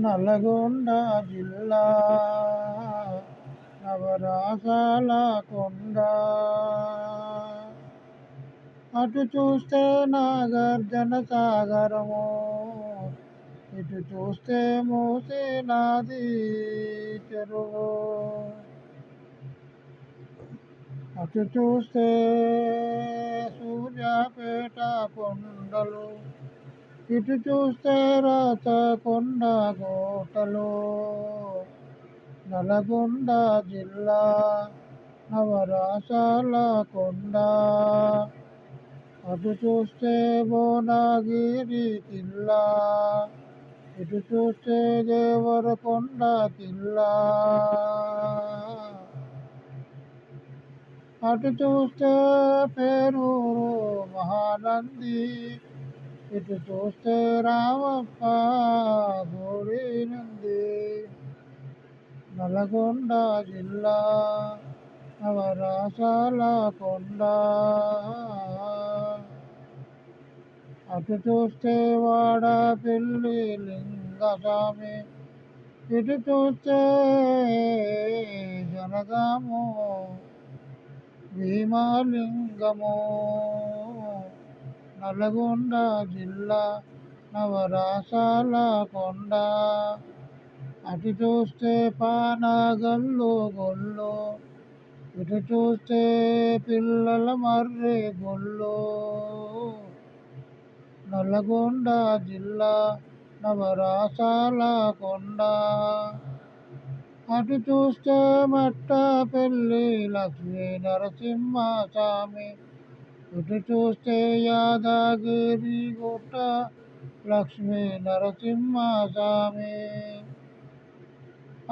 నల్గొండ జిల్లా నవరాసాల కొండ. అటు చూస్తే నాగార్జున సాగరము, ఇటు చూస్తే మూసీ నది చెరువు. అటు చూస్తే సూర్యాపేట కొండలు, ఇటు చూస్తే రాచకొండ కోటలు. నల్గొండ జిల్లా నవరాసాల కొండ. అటు చూస్తే భువనగిరి కిల్లా, ఇటు చూస్తే దేవరకొండ కిల్లా. అటు చూస్తే పేరూరు మహానంది, ఇటు చూస్తే రామప్ప గుడి నుండి. నల్గొండ జిల్లా నవరాసాల కొండ. అటు చూస్తే వాడపల్లి లింగస్వామి, ఇటు చూస్తే జనగాము భీమలింగము. నల్గొండ జిల్లా నవరాసాల కొండ. అటు చూస్తే పానగల్లు గొల్లు, ఇటు చూస్తే పిల్లల మర్రి గొల్లు. నల్గొండ జిల్లా నవరాసాల కొండ. అటు చూస్తే మట్టపల్లి లక్ష్మీ నరసింహస్వామి, ఇటు చూస్తే యాదగిరి గుట్ట లక్ష్మీ నరసింహస్వామి.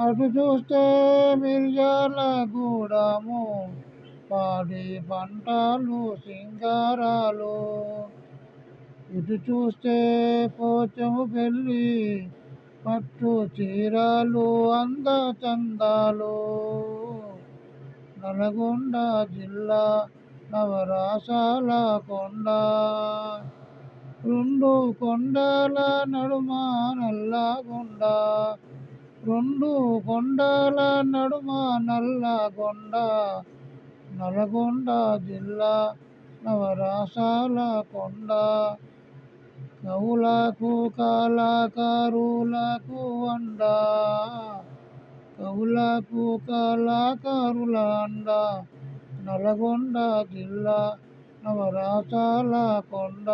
అటు చూస్తే మిర్యాలగూడెము పాడి పంటలు సింగారాలు, ఇటు చూస్తే పోచంపల్లి పట్టు చీరలు అందచందాలు. నల్గొండ జిల్లా నవరాసాల కొండ. రెండు కొండల నడుమ నల్లగొండ, రెండు కొండల నడుమ నల్లగొండ. నల్గొండ జిల్లా నవరాసాల కొండ. కవులకు కళాకారులకు అండ, కవులకు కళాకారుల అండ. నల్గొండ జిల్లా నవరాసాల కొండ.